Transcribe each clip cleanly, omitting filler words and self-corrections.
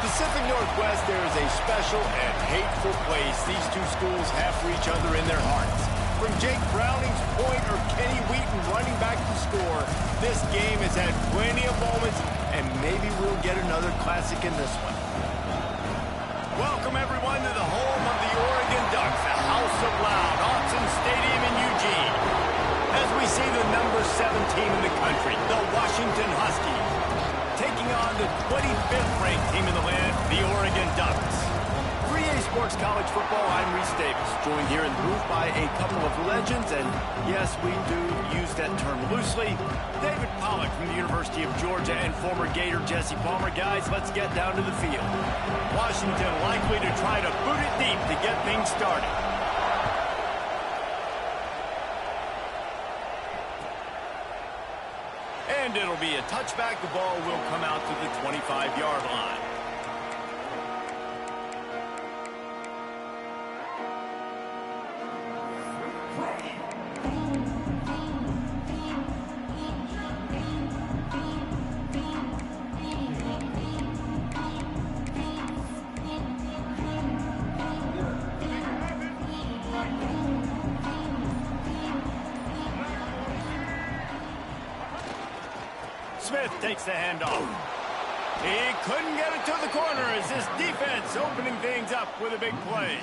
Pacific Northwest, there is a special and hateful place these two schools have for each other in their hearts. From Jake Browning's point or Kenny Wheaton running back to score, this game has had plenty of moments, and maybe we'll get another classic in this one. Welcome, everyone, to the home of the Oregon Ducks, the House of Loud, Autzen Stadium in Eugene. As we see the number 7 team in the country, the Washington Huskies, taking on the 25th ranked team in the land, the Oregon Ducks. 3A Sports College Football, I'm Reese Davis, joined here in the booth by a couple of legends, and yes, we do use that term loosely. David Pollock from the University of Georgia and former Gator Jesse Palmer. Guys, let's get down to the field. Washington likely to try to boot it deep to get things started. And it'll be a touchback. The ball will come out to the 25-yard line. Smith takes the handoff. He couldn't get it to the corner as this defense opening things up with a big play.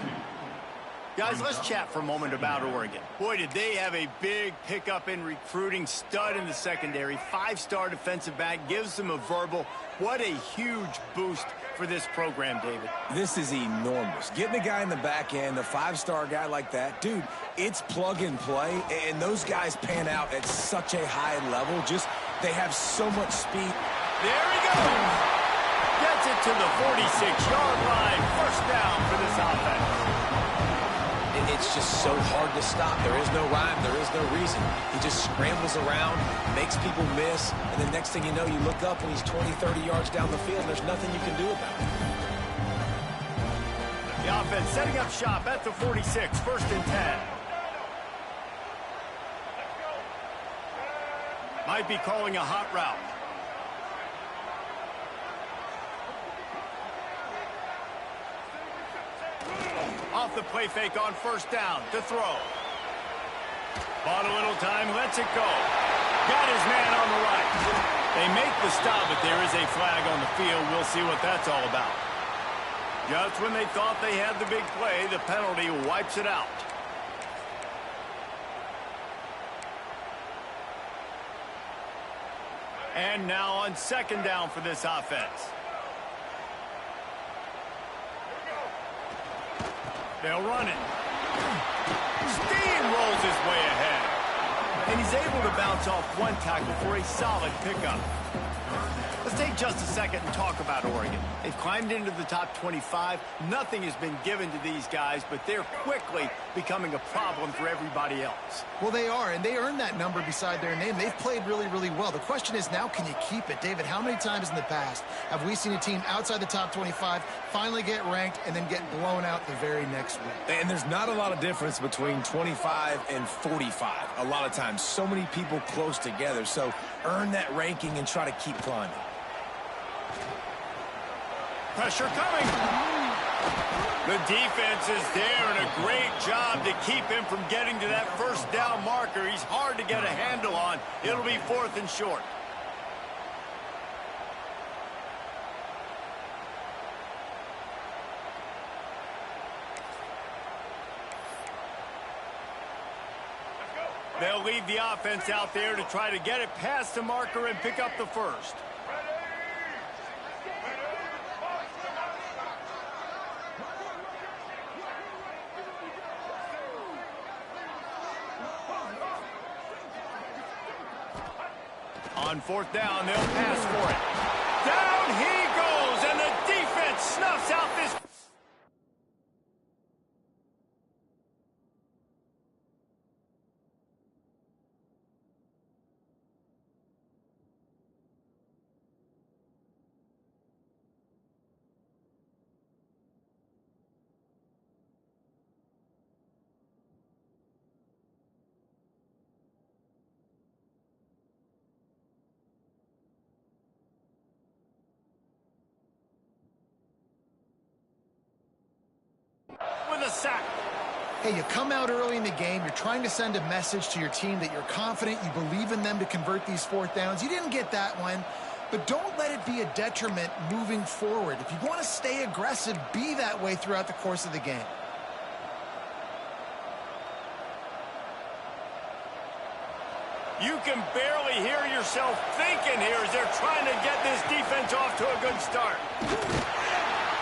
Guys, let's chat for a moment about Oregon. Boy, did they have a big pickup in recruiting. Stud in the secondary. 5-star defensive back gives them a verbal. What a huge boost for this program, David. This is enormous. Getting a guy in the back end, a 5-star guy like that, dude, it's plug and play, and those guys pan out at such a high level. Just, they have so much speed. There he goes. Gets it to the 46-yard line. First down for this offense. It's just so hard to stop. There is no rhyme. There is no reason. He just scrambles around, makes people miss, and the next thing you know, you look up and he's 20, 30 yards down the field, and there's nothing you can do about it. The offense setting up shop at the 46, first and 10. Might be calling a hot route. Off the play fake on first down to throw. Bought a little time, lets it go. Got his man on the right. They make the stop, but there is a flag on the field. We'll see what that's all about. Just when they thought they had the big play, the penalty wipes it out. And now on second down for this offense. They'll run it. Steamrolls his way ahead. And he's able to bounce off one tackle for a solid pickup. Let's take just a second and talk about Oregon. They've climbed into the top 25. Nothing has been given to these guys, but they're quickly becoming a problem for everybody else. Well, they are, and they earned that number beside their name. They've played really, really well. The question is now, can you keep it? David, how many times in the past have we seen a team outside the top 25 finally get ranked and then get blown out the very next week? And there's not a lot of difference between 25 and 45 a lot of times. So many people close together. So earn that ranking and try to keep climbing. Pressure coming. The defense is there, and a great job to keep him from getting to that first down marker. He's hard to get a handle on. It'll be 4th and short. They'll leave the offense out there to try to get it past the marker and pick up the first. On fourth down, they'll pass for it. Down he goes, and the defense snuffs out this. sack. Hey, you come out early in the game, you're trying to send a message to your team that you're confident, you believe in them to convert these fourth downs. You didn't get that one, but don't let it be a detriment moving forward. If you want to stay aggressive, be that way throughout the course of the game. You can barely hear yourself thinking here as they're trying to get this defense off to a good start.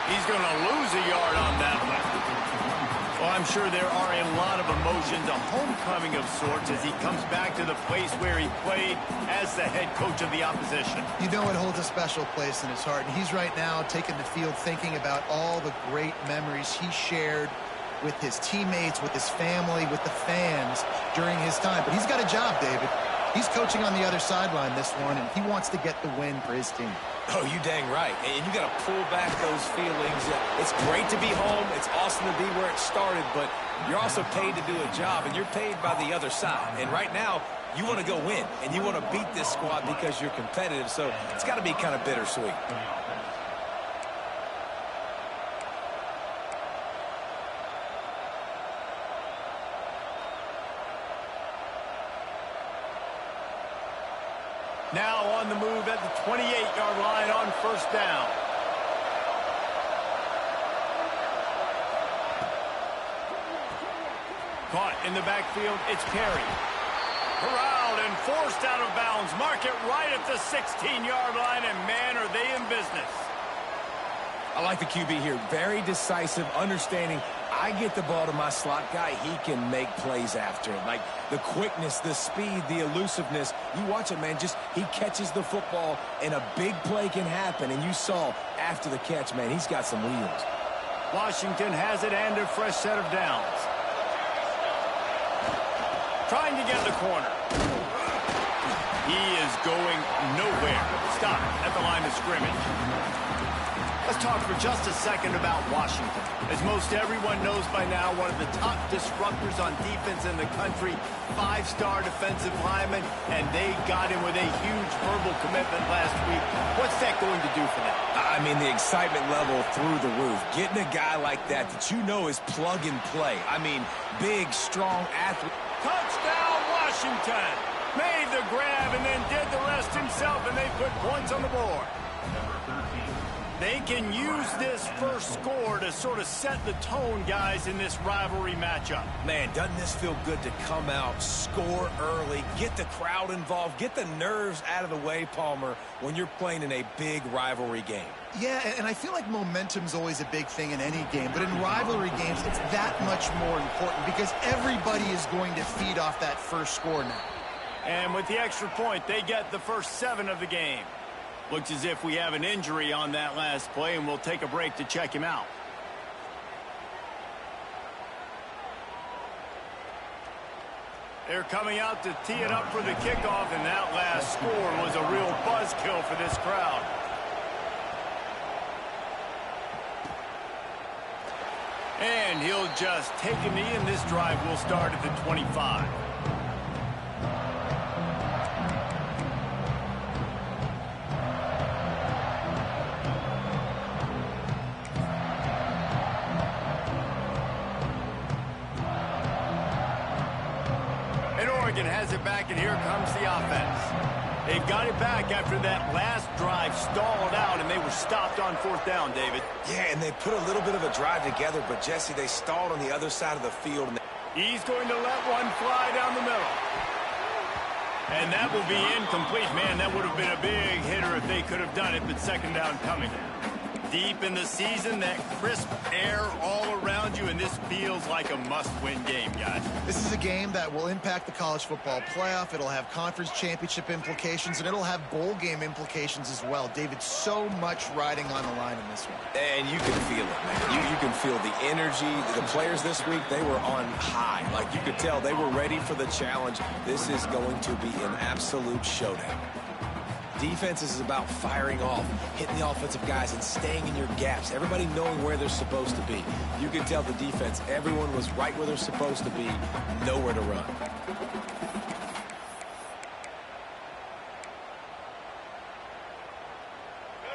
He's going to lose a yard on that one. Well, I'm sure there are a lot of emotions, a homecoming of sorts, as he comes back to the place where he played as the head coach of the opposition. You know it holds a special place in his heart, and he's right now taking the field thinking about all the great memories he shared with his teammates, with his family, with the fans during his time. But he's got a job, David. He's coaching on the other sideline this one, and he wants to get the win for his team. Oh, you dang right. And you got to pull back those feelings. It's great to be home. It's awesome to be where it started, but you're also paid to do a job, and you're paid by the other side. And right now, you want to go win, and you want to beat this squad because you're competitive, so it's got to be kind of bittersweet. Now on the move at the 28-yard line on first down. Caught in the backfield, it's Perry. Corralled and forced out of bounds. Mark it right at the 16-yard line, and man, are they in business. I like the QB here. Very decisive, understanding I get the ball to my slot guy, he can make plays after it. Like the quickness, the speed, the elusiveness. You watch it, man, just he catches the football and a big play can happen. And you saw after the catch, man, he's got some wheels. Washington has it and a fresh set of downs. Trying to get the corner. He is going nowhere. Stop at the line of scrimmage. Let's talk for just a second about Washington. As most everyone knows by now, one of the top disruptors on defense in the country, five-star defensive lineman, and they got him with a huge verbal commitment last week. What's that going to do for them? I mean, the excitement level through the roof. Getting a guy like that you know is plug and play. I mean, big, strong athlete. Touchdown, Washington! Made the grab and then did the rest himself, and they put points on the board. They can use this first score to sort of set the tone, guys, in this rivalry matchup. Man, doesn't this feel good to come out, score early, get the crowd involved, get the nerves out of the way, Palmer, when you're playing in a big rivalry game? Yeah, and I feel like momentum's always a big thing in any game, but in rivalry games, it's that much more important because everybody is going to feed off that first score now. And with the extra point, they get the first 7 of the game. Looks as if we have an injury on that last play, and we'll take a break to check him out. They're coming out to tee it up for the kickoff, and that last score was a real buzzkill for this crowd. And he'll just take a knee, and this drive will start at the 25. Oregon has it back, and here comes the offense. They've got it back after that last drive stalled out, and they were stopped on fourth down, David. Yeah, and they put a little bit of a drive together, but, Jesse, they stalled on the other side of the field. And he's going to let one fly down the middle. And that will be incomplete. Man, that would have been a big hitter if they could have done it, but second down coming. Deep in the season, that crisp air all around you, and this feels like a must-win game, guys. This is a game that will impact the college football playoff. It'll have conference championship implications, and it'll have bowl game implications as well. David, so much riding on the line in this one. And you can feel it, man. You can feel the energy. The players this week, they were on high. Like, you could tell they were ready for the challenge. This is going to be an absolute showdown. Defense is about firing off, hitting the offensive guys, and staying in your gaps. Everybody knowing where they're supposed to be. You can tell the defense, everyone was right where they're supposed to be, nowhere to run.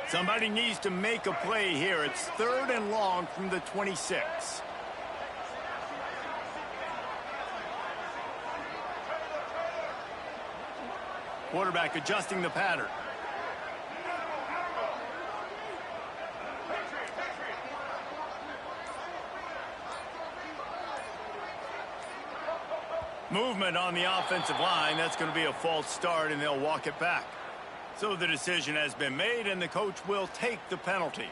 Somebody needs to make a play here. It's 3rd and long from the 26. Quarterback adjusting the pattern. Movement on the offensive line. That's going to be a false start, and they'll walk it back. So the decision has been made, and the coach will take the penalty.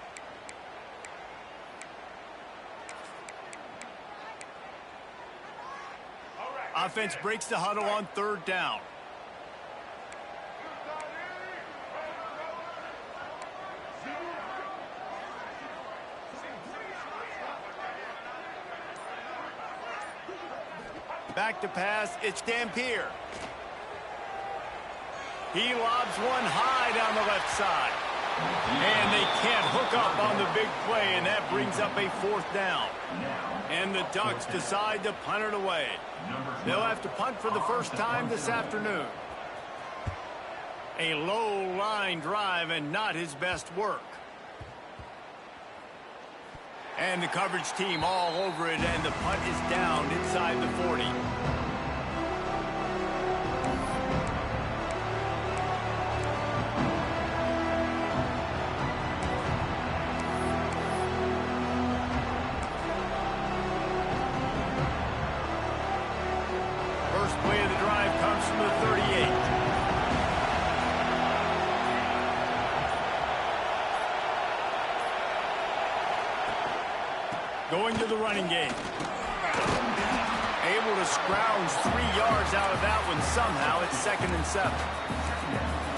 Offense breaks the huddle on 3rd down. Back to pass, it's Dampier. He lobs one high down the left side. And they can't hook up on the big play, and that brings up a 4th down. And the Ducks decide to punt it away. They'll have to punt for the first time this afternoon. A low line drive and not his best work. And the coverage team all over it, and the punt is down inside the 40. First play of the drive comes from the 38. Going to the running game. Able to scrounge 3 yards out of that one somehow. It's 2nd and 7.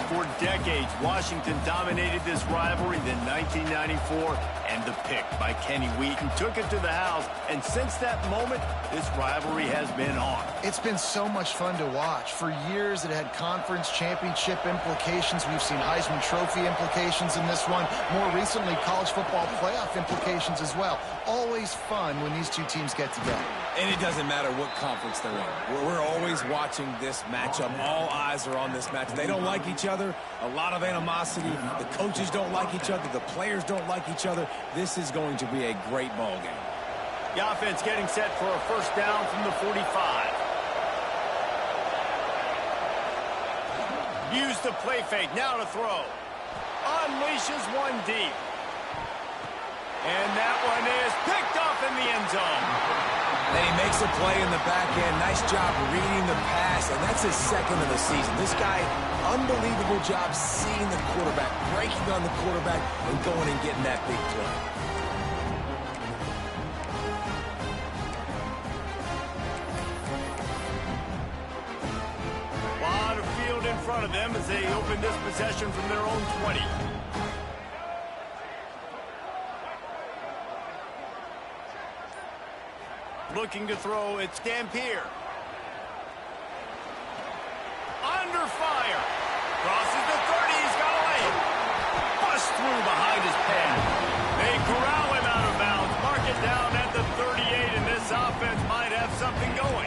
For decades, Washington dominated this rivalry. Then 1994, and the pick by Kenny Wheaton took it to the house. And since that moment, this rivalry has been on. It's been so much fun to watch. For years, it had conference championship implications. We've seen Heisman Trophy implications in this one. More recently, college football playoff implications as well. Always fun when these two teams get together. And it doesn't matter what conference they're in. We're always watching this matchup. All eyes are on this match. They don't like each other. A lot of animosity. The coaches don't like each other. The players don't like each other. This is going to be a great ball game. The offense getting set for a first down from the 45. Use the play fake. Now to throw. Unleashes one deep. And that one is picked off in the end zone. And he makes a play in the back end. Nice job reading the pass, and that's his 2nd of the season. This guy, unbelievable job seeing the quarterback, breaking on the quarterback, and going and getting that big play. A lot of field in front of them as they open this possession from their own 20. Looking to throw, it's Dampier. Under fire. Crosses the 30, he's got away. Bust through behind his pad. They corral him out of bounds. Mark it down at the 38, and this offense might have something going.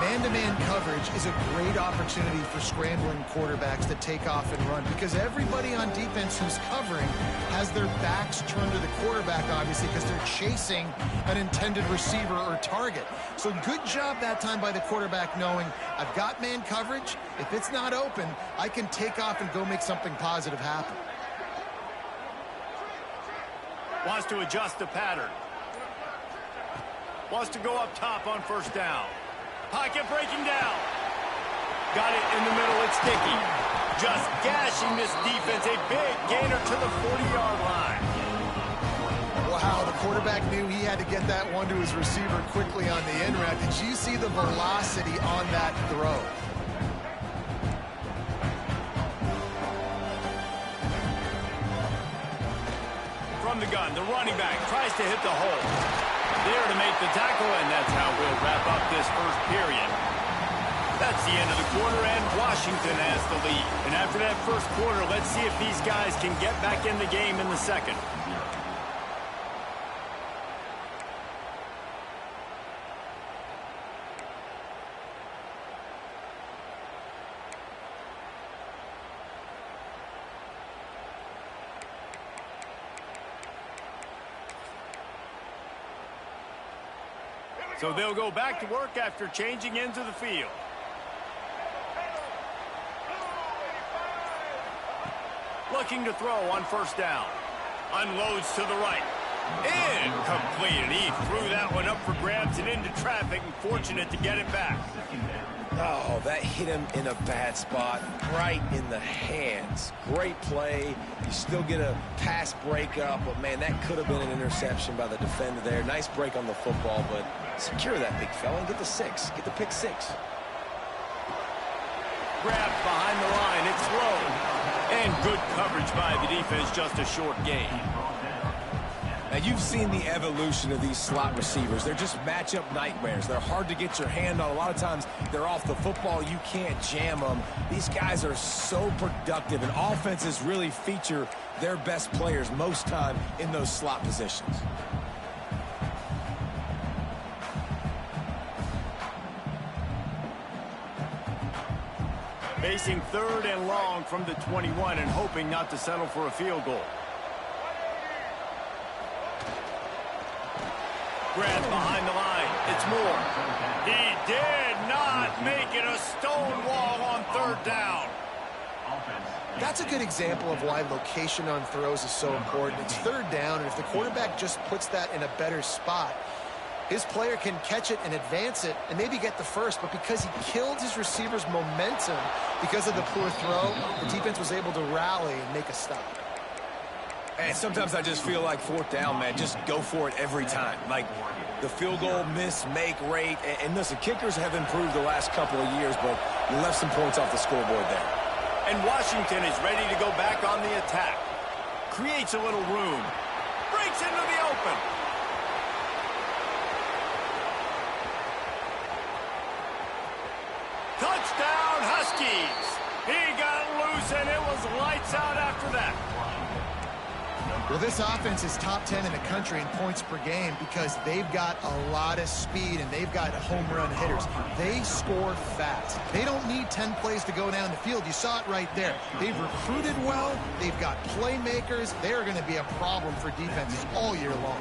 Man-to-man coverage is a great opportunity for scrambling quarterbacks to take off and run because everybody on defense who's covering has their backs turned to the quarterback, obviously, because they're chasing an intended receiver or target. So good job that time by the quarterback knowing I've got man coverage. If it's not open, I can take off and go make something positive happen. Wants to adjust the pattern. Wants to go up top on first down. Pocket breaking down. Got it in the middle. It's Dickey. Just gashing this defense. A big gainer to the 40-yard line. Wow, the quarterback knew he had to get that one to his receiver quickly on the end route. Did you see the velocity on that throw? From the gun, the running back tries to hit the hole. There to make the tackle, and that's how we'll wrap up this first period. That's the end of the quarter, and Washington has the lead. And after that first quarter, let's see if these guys can get back in the game in the second. So they'll go back to work after changing into the field. looking to throw on first down. Unloads to the right. Incomplete, and he threw that one up for grabs and into traffic, and fortunate to get it back. Oh, that hit him in a bad spot, right in the hands. Great play. You still get a pass breakup, but, man, that could have been an interception by the defender there. Nice break on the football, but secure that big fella and get the 6. Get the pick 6. Grabbed behind the line. It's low. And good coverage by the defense, just a short gain. Now, you've seen the evolution of these slot receivers. They're just matchup nightmares. They're hard to get your hand on. A lot of times, they're off the football. You can't jam them. These guys are so productive, and offenses really feature their best players most time in those slot positions. Facing 3rd and long from the 21 and hoping not to settle for a field goal. Grab behind the line. It's Moore. He did not make it a stone wall on 3rd down. That's a good example of why location on throws is so important. It's 3rd down, and if the quarterback just puts that in a better spot, his player can catch it and advance it and maybe get the first, but because he killed his receiver's momentum because of the poor throw, the defense was able to rally and make a stop. And sometimes I just feel like 4th down, man, just go for it every time. Like the field goal miss-make rate. And listen, kickers have improved the last couple of years, but you left some points off the scoreboard there. And Washington is ready to go back on the attack. Creates a little room. Breaks into the open. Touchdown, Huskies. He got loose, and it was lights out after that. Well, this offense is top 10 in the country in points per game because they've got a lot of speed and they've got home run hitters. They score fast. They don't need 10 plays to go down the field. You saw it right there. They've recruited well. They've got playmakers. They're going to be a problem for defenses all year long.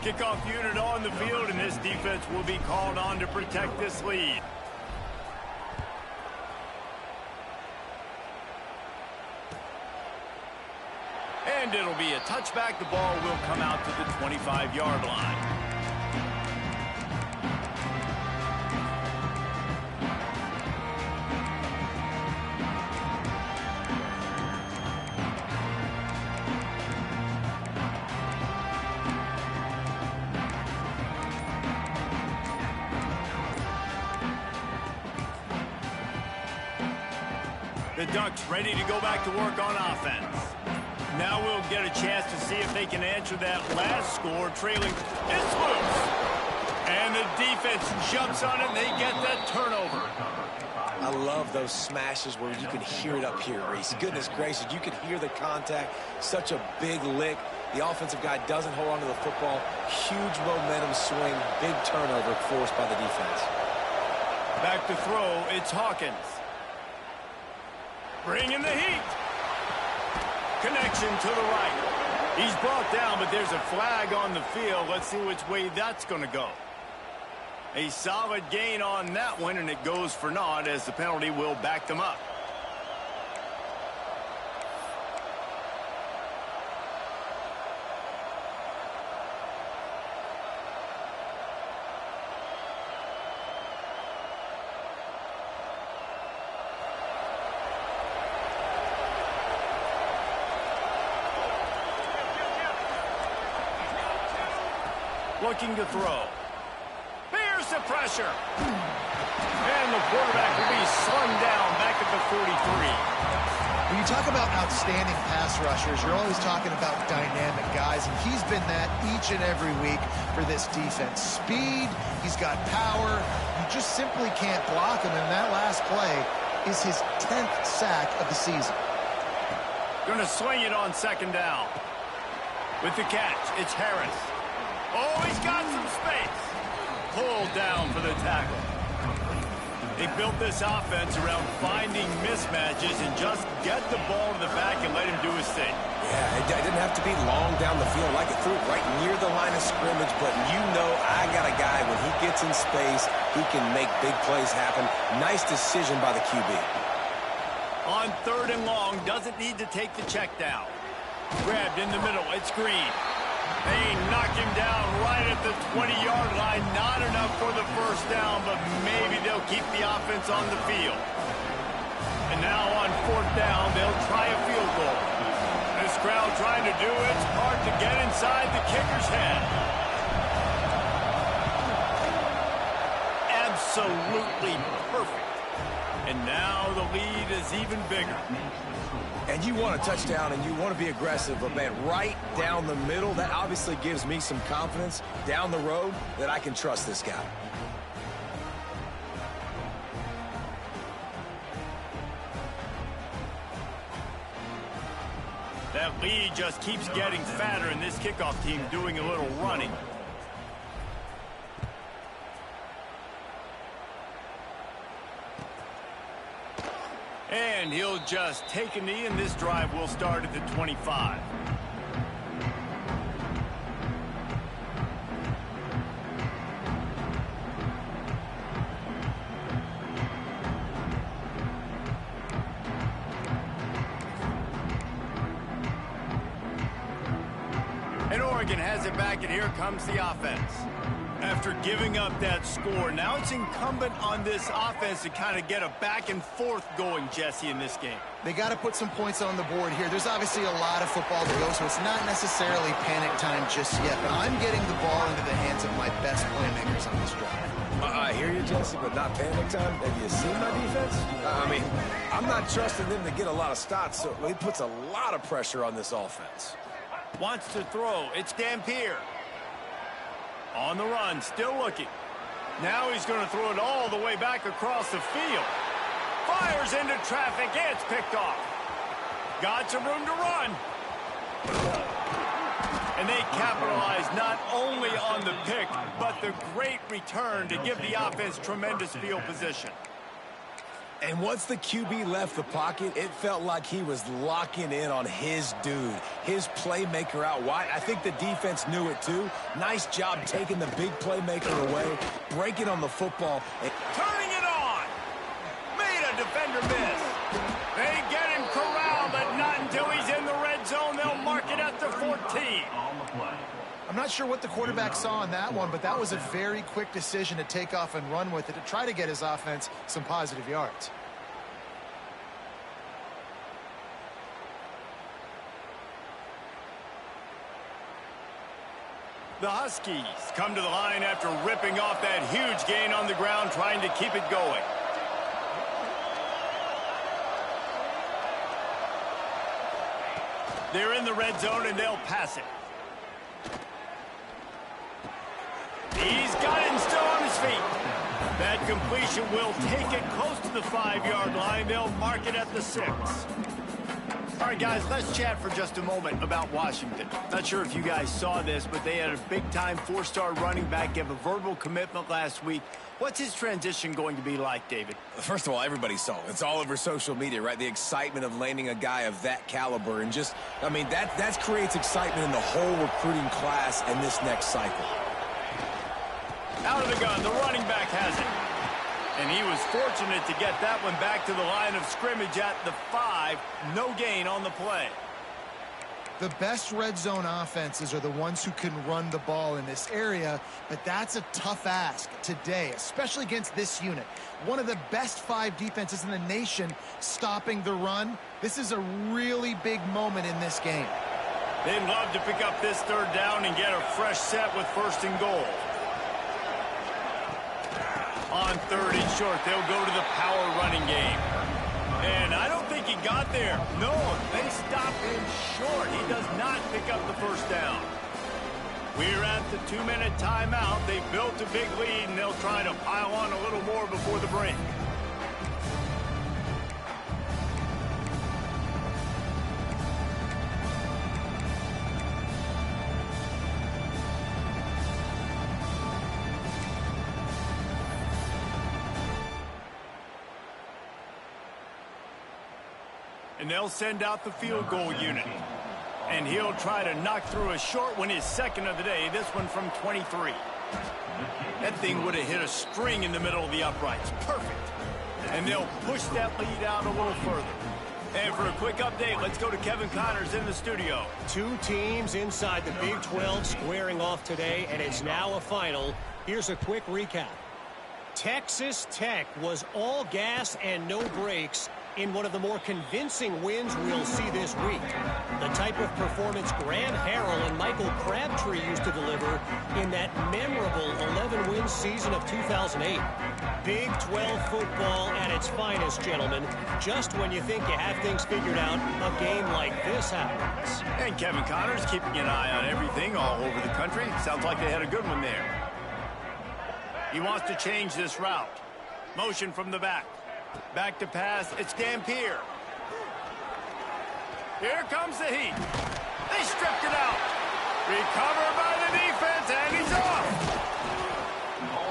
Kickoff unit on the field, and this defense will be called on to protect this lead. And it'll be a touchback. The ball will come out to the 25-yard line. The Ducks ready to go back to work on offense. Now we'll get a chance to see if they can answer that last score, trailing. It's loose. And the defense jumps on it, and they get that turnover. I love those smashes where you can hear it up here, Reese. Goodness gracious, you can hear the contact. Such a big lick. The offensive guy doesn't hold on to the football. Huge momentum swing. Big turnover forced by the defense. Back to throw, it's Hawkins. Bringing the heat. Connection to the right. He's brought down, but there's a flag on the field. Let's see which way that's going to go. A solid gain on that one, and it goes for naught as the penalty will back them up. Looking to throw. Here's the pressure. And the quarterback will be slung down back at the 43. When you talk about outstanding pass rushers, you're always talking about dynamic guys, and he's been that each and every week for this defense. Speed, he's got power. You just simply can't block him, and that last play is his 10th sack of the season. Going to swing it on 2nd down. With the catch, it's Harris. Oh, he's got some space. Pulled down for the tackle. They built this offense around finding mismatches and just get the ball to the back and let him do his thing. Yeah, it didn't have to be long down the field. I could throw it right near the line of scrimmage, but you know I got a guy, when he gets in space, he can make big plays happen. Nice decision by the QB. On 3rd and long, doesn't need to take the check down. Grabbed in the middle, it's Green. They knock him down right at the 20-yard line. Not enough for the first down, but maybe they'll keep the offense on the field. And now on 4th down, they'll try a field goal. This crowd trying to do its part to get inside the kicker's head. Absolutely perfect. And now the lead is even bigger. And you want a touchdown and you want to be aggressive, but man, right down the middle, that obviously gives me some confidence down the road that I can trust this guy. That lead just keeps getting fatter, and this kickoff team doing a little running. And he'll just take a knee, and this drive will start at the 25. And Oregon has it back, and here comes the offense. After giving up that score, now it's incumbent on this offense to kind of get a back and forth going, Jesse, in this game. They got to put some points on the board here. There's obviously a lot of football to go, so it's not necessarily panic time just yet. But I'm getting the ball into the hands of my best playmakers on this drive. I hear you, Jesse, but not panic time. Have you seen my defense? I mean, I'm not trusting them to get a lot of stops, so it puts a lot of pressure on this offense. Wants to throw. It's Dampier. On the run, still looking. Now he's going to throw it all the way back across the field. Fires into traffic. It's picked off. Got some room to run. And they capitalize not only on the pick, but the great return to give the offense tremendous field position. And once the QB left the pocket, it felt like he was locking in on his dude, his playmaker out wide. I think the defense knew it too. Nice job taking the big playmaker away, breaking on the football. Turning it on. Made a defender miss. They get him corralled, but not until he's in the red zone. They'll mark it at the 14. I'm not sure what the quarterback saw on that one, but that was a very quick decision to take off and run with it to try to get his offense some positive yards. The Huskies come to the line after ripping off that huge gain on the ground, trying to keep it going. They're in the red zone, and they'll pass it. He's got it and still on his feet. That completion will take it close to the 5-yard line. They'll mark it at the 6. All right, guys, let's chat for just a moment about Washington. Not sure if you guys saw this, but they had a big-time 4-star running back give a verbal commitment last week. What's his transition going to be like, David? First of all, everybody saw it. It's all over social media, right? The excitement of landing a guy of that caliber. And just, I mean, that creates excitement in the whole recruiting class and this next cycle. Out of the gun, the running back has it. And he was fortunate to get that one back to the line of scrimmage at the 5. No gain on the play. The best red zone offenses are the ones who can run the ball in this area, but that's a tough ask today, especially against this unit. One of the best 5 defenses in the nation stopping the run. This is a really big moment in this game. They'd love to pick up this 3rd down and get a fresh set with 1st and goal. On 3rd and short, they'll go to the power running game. And I don't think he got there. No, they stop him short. He does not pick up the 1st down. We're at the 2-minute timeout. They built a big lead, and they'll try to pile on a little more before the break. And they'll send out the field goal unit. And he'll try to knock through a short one, his second of the day, this one from 23. That thing would have hit a string in the middle of the uprights. Perfect. And they'll push that lead out a little further. And for a quick update, let's go to Kevin Connors in the studio. Two teams inside the Big 12 squaring off today, and it's now a final. Here's a quick recap. Texas Tech was all gas and no brakes in one of the more convincing wins we'll see this week. The type of performance Graham Harrell and Michael Crabtree used to deliver in that memorable 11-win season of 2008. Big 12 football at its finest, gentlemen. Just when you think you have things figured out, a game like this happens. And Kevin Connors keeping an eye on everything all over the country. Sounds like they had a good one there. He wants to change this route. Motion from the back. Back to pass. It's Dampier. Here comes the heat. They stripped it out. Recovered by the defense, and he's off.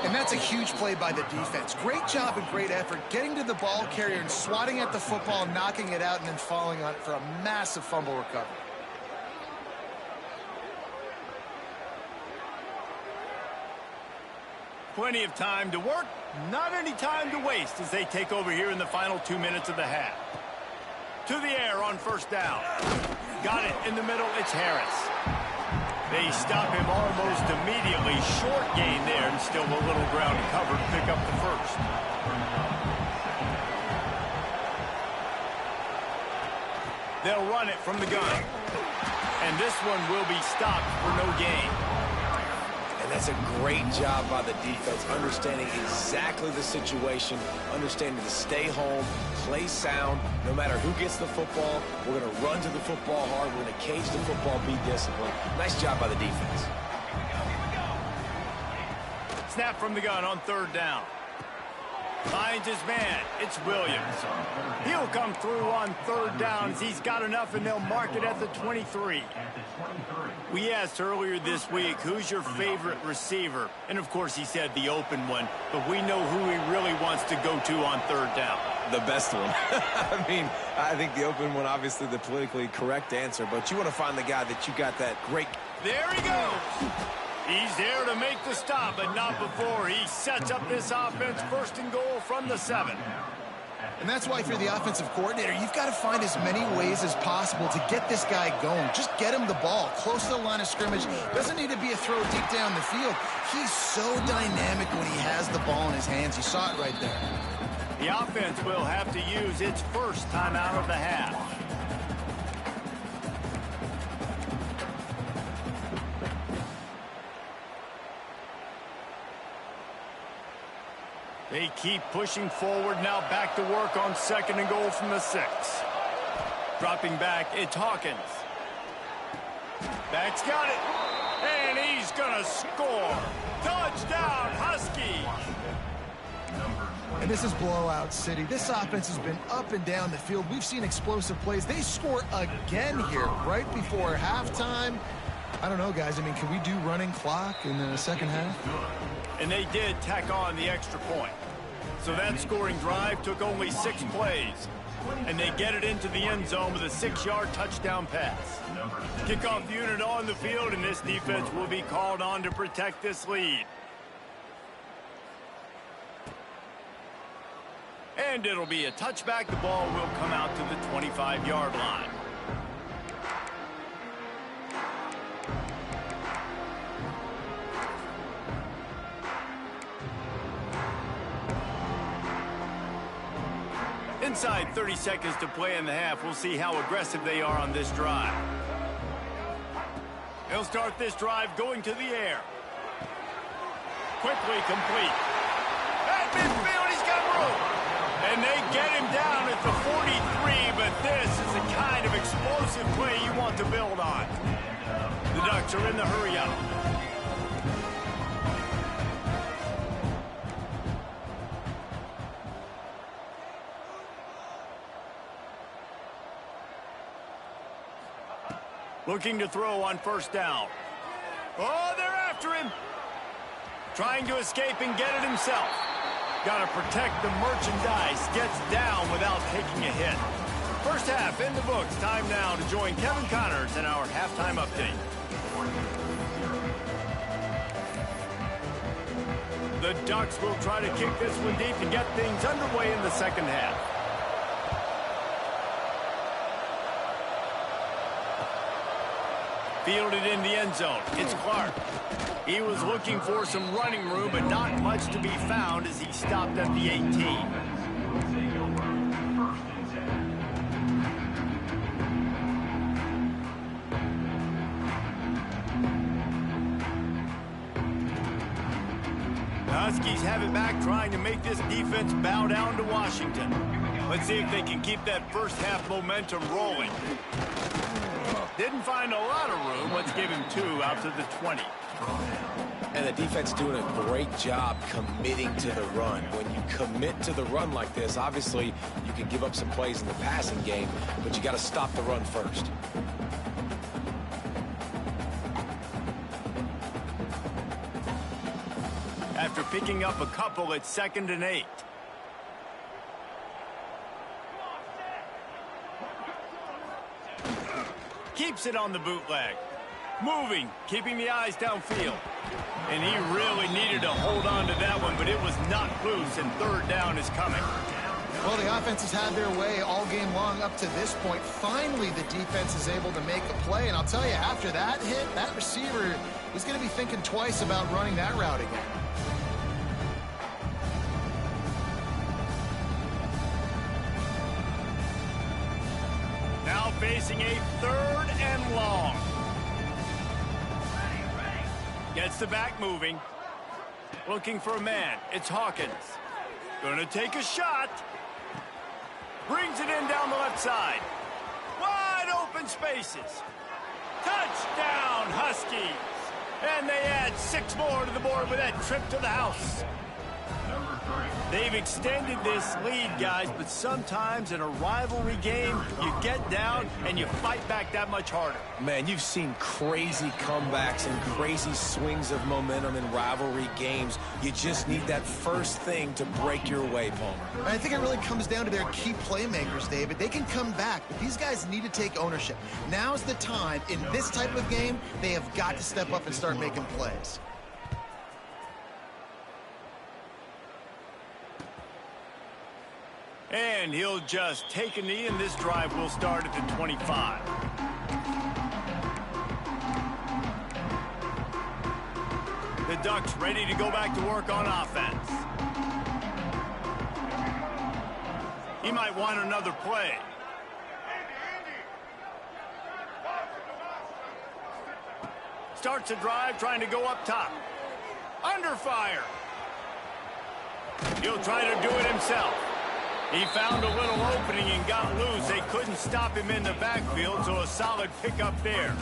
And that's a huge play by the defense. Great job and great effort getting to the ball carrier and swatting at the football, knocking it out, and then falling on it for a massive fumble recovery. Plenty of time to work, not any time to waste as they take over here in the final 2 minutes of the half. To the air on first down. Got it in the middle, it's Harris. They stop him almost immediately. Short gain there and still a little ground to cover to pick up the first. They'll run it from the gun. And this one will be stopped for no gain. And that's a great job by the defense, understanding exactly the situation, understanding to stay home, play sound. No matter who gets the football, we're going to run to the football hard. We're going to cage the football, be disciplined. Nice job by the defense. Snap from the gun on third down. Finds his man. It's Williams. He'll come through on third down as he's got enough, and they'll mark it at the 23. We asked earlier this week, who's your favorite receiver? And, of course, he said the open one. But we know who he really wants to go to on third down. The best one. I mean, I think the open one, obviously the politically correct answer. But you want to find the guy that you got that great. There he goes. He's there to make the stop, but not before he sets up this offense first and goal from the 7. And that's why if you're the offensive coordinator, you've got to find as many ways as possible to get this guy going. Just get him the ball close to the line of scrimmage. Doesn't need to be a throw deep down the field. He's so dynamic when he has the ball in his hands. You saw it right there. The offense will have to use its first timeout of the half. They keep pushing forward, now back to work on second and goal from the 6. Dropping back, it's Hawkins. Back's got it, and he's gonna score. Touchdown, Husky. And this is blowout city. This offense has been up and down the field. We've seen explosive plays. They score again here right before halftime. I don't know, guys. I mean, can we do running clock in the second half? And they did tack on the extra point. So that scoring drive took only 6 plays. And they get it into the end zone with a 6-yard touchdown pass. Kickoff unit on the field, and this defense will be called on to protect this lead. And it'll be a touchback. The ball will come out to the 25-yard line. Inside 30 seconds to play in the half. We'll see how aggressive they are on this drive. They'll start this drive going to the air. Quickly complete. At midfield, he's got room. And they get him down at the 43, but this is the kind of explosive play you want to build on. The Ducks are in the hurry up. Looking to throw on first down. Oh, they're after him. Trying to escape and get it himself. Got to protect the merchandise. Gets down without taking a hit. First half in the books. Time now to join Kevin Connors in our halftime update. The Ducks will try to kick this one deep to get things underway in the second half. Fielded in the end zone. It's Clark. He was looking for some running room, but not much to be found as he stopped at the 18. The Huskies have it back, trying to make this defense bow down to Washington. Let's see if they can keep that first half momentum rolling. Didn't find a lot of room. Let's give him 2 out to the 20. And the defense doing a great job committing to the run. When you commit to the run like this, obviously you can give up some plays in the passing game, but you got to stop the run first. After picking up a couple, it's 2nd and 8. Keeps it on the bootleg. Moving, keeping the eyes downfield. And he really needed to hold on to that one, but it was not loose, and 3rd down is coming. Well, the offense has had their way all game long up to this point. Finally, the defense is able to make a play, and I'll tell you, after that hit, that receiver is going to be thinking twice about running that route again. Now facing a 3rd and long. Gets the back moving. Looking for a man. It's Hawkins. Gonna take a shot. Brings it in down the left side. Wide open spaces. Touchdown, Huskies. And they add 6 more to the board with that trip to the house. They've extended this lead, guys, but sometimes in a rivalry game, you get down and you fight back that much harder. Man, you've seen crazy comebacks and crazy swings of momentum in rivalry games. You just need that first thing to break your way, Palmer. I think it really comes down to their key playmakers, David. They can come back, but these guys need to take ownership. Now's the time. In this type of game, they have got to step up and start making plays. And he'll just take a knee, and this drive will start at the 25. The Ducks ready to go back to work on offense. He might want another play. Starts a drive trying to go up top. Under fire. He'll try to do it himself. He found a little opening and got loose. They couldn't stop him in the backfield, so a solid pickup there.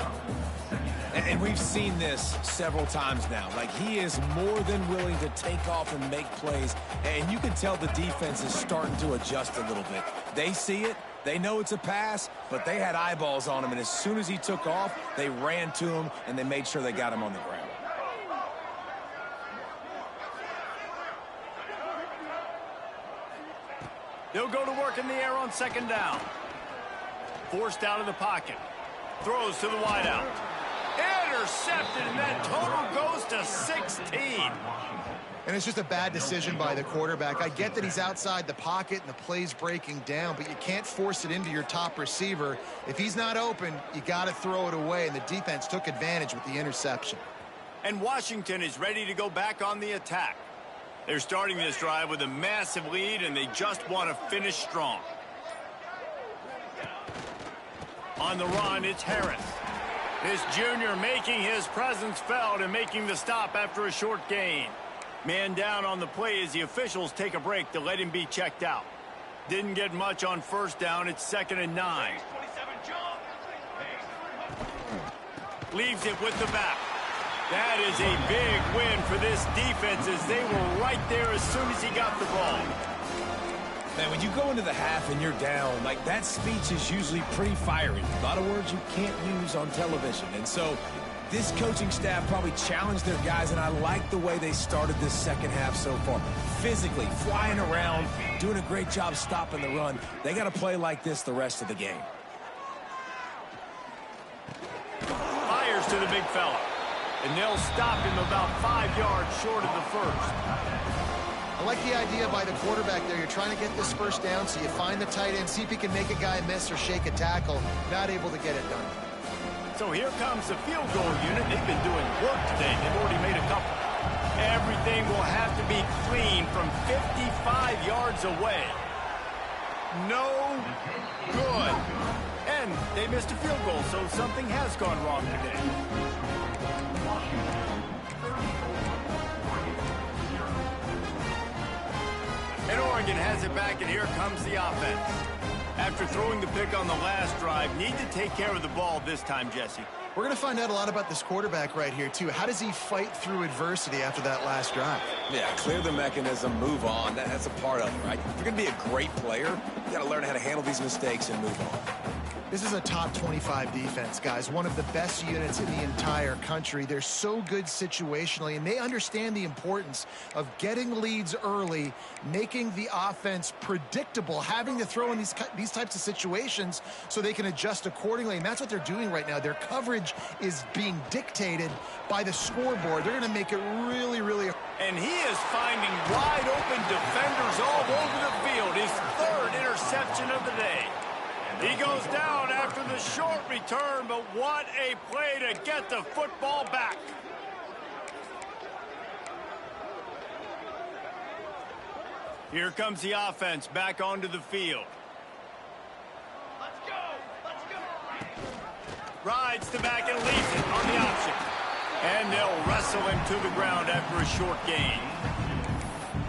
And we've seen this several times now. Like, he is more than willing to take off and make plays. And you can tell the defense is starting to adjust a little bit. They see it. They know it's a pass, but they had eyeballs on him. And as soon as he took off, they ran to him, and they made sure they got him on the ground. They'll go to work in the air on 2nd down. Forced out of the pocket. Throws to the wideout. Intercepted, and that total goes to 16. And it's just a bad decision by the quarterback. I get that he's outside the pocket and the play's breaking down, but you can't force it into your top receiver. If he's not open, you got to throw it away, and the defense took advantage with the interception. And Washington is ready to go back on the attack. They're starting this drive with a massive lead, and they just want to finish strong. On the run, it's Harris. This junior making his presence felt and making the stop after a short gain. Man down on the play as the officials take a break to let him be checked out. Didn't get much on 1st down. It's 2nd and 9. Leaves it with the back. That is a big win for this defense as they were right there as soon as he got the ball. Man, when you go into the half and you're down, like, that speech is usually pretty fiery. A lot of words you can't use on television. And so this coaching staff probably challenged their guys, and I like the way they started this second half so far. Physically, flying around, doing a great job stopping the run. They got to play like this the rest of the game. Fires to the big fella. And they'll stop him about 5 yards short of the first. I like the idea by the quarterback there. You're trying to get this first down, so you find the tight end, see if he can make a guy miss or shake a tackle. Not able to get it done. So here comes the field goal unit. They've been doing work today. They've already made a couple. Everything will have to be clean from 55 yards away. No good. And they missed a field goal, so something has gone wrong today. And Oregon has it back, and here comes the offense. After throwing the pick on the last drive, need to take care of the ball this time, Jesse. We're going to find out a lot about this quarterback right here, too. How does he fight through adversity after that last drive? Yeah, clear the mechanism, move on. That's a part of it, right? If you're going to be a great player, you got to learn how to handle these mistakes and move on. This is a top 25 defense, guys. One of the best units in the entire country. They're so good situationally, and they understand the importance of getting leads early, making the offense predictable, having to throw in these types of situations so they can adjust accordingly. And that's what they're doing right now. Their coverage is being dictated by the scoreboard. They're going to make it really, really... And he is finding wide open defenders all over the field. His third interception of the day. He goes down after the short return, but what a play to get the football back. Here comes the offense back onto the field. Let's go! Let's go! Rides the back and leaves it on the option. And they'll wrestle him to the ground after a short gain.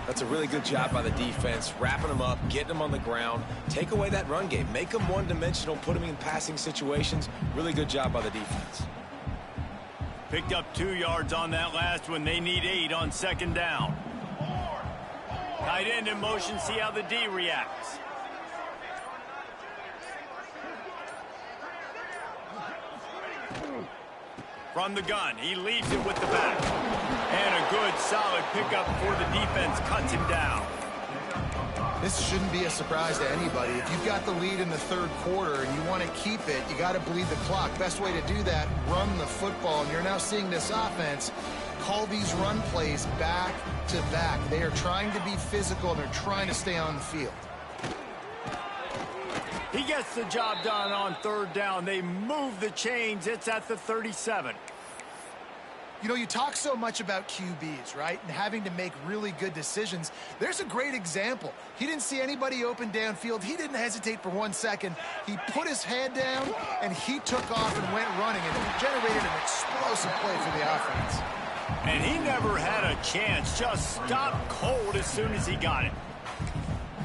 That's a really good job by the defense, wrapping them up, getting them on the ground, take away that run game, make them one-dimensional, put them in passing situations. Really good job by the defense. Picked up 2 yards on that last one. They need 8 on second down. Tight end in motion, see how the D reacts. From the gun, he leaves it with the back. And a good, solid pickup before the defense cuts him down. This shouldn't be a surprise to anybody. If you've got the lead in the third quarter and you want to keep it, you got to bleed the clock. Best way to do that, run the football. And you're now seeing this offense call these run plays back to back. They are trying to be physical, and they're trying to stay on the field. He gets the job done on third down. They move the chains. It's at the 37. You know, you talk so much about QBs, right? And having to make really good decisions. There's a great example. He didn't see anybody open downfield. He didn't hesitate for 1 second. He put his head down, and he took off and went running, and it generated an explosive play for the offense. And he never had a chance. Just stopped cold as soon as he got it.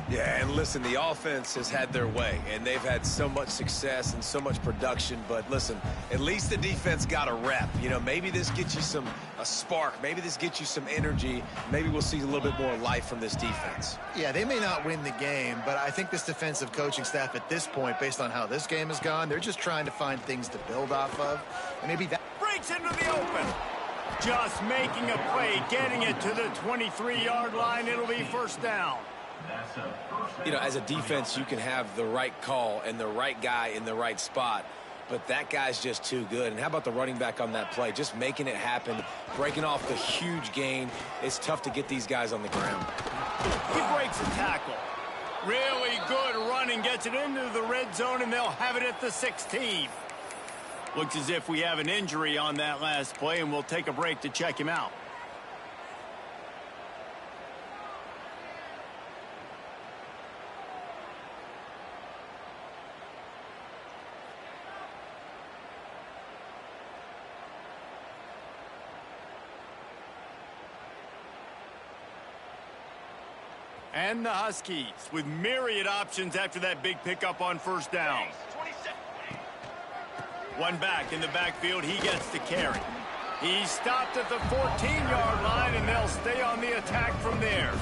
Yeah, and listen, the offense has had their way, and they've had so much success and so much production. But listen, at least the defense got a rep. You know, maybe this gets you a spark. Maybe this gets you some energy. Maybe we'll see a little bit more life from this defense. Yeah, they may not win the game, but I think this defensive coaching staff at this point, based on how this game has gone, they're just trying to find things to build off of. And maybe that breaks into the open. Just making a play, getting it to the 23-yard line. It'll be first down. You know, as a defense, you can have the right call and the right guy in the right spot, but that guy's just too good. And how about the running back on that play? Just making it happen, breaking off the huge gain. It's tough to get these guys on the ground. He breaks a tackle. Really good running, gets it into the red zone, and they'll have it at the 16. Looks as if we have an injury on that last play, and we'll take a break to check him out. And the Huskies with myriad options after that big pickup on first down. One back in the backfield, he gets the carry. He stopped at the 14-yard line, and they'll stay on the attack from there.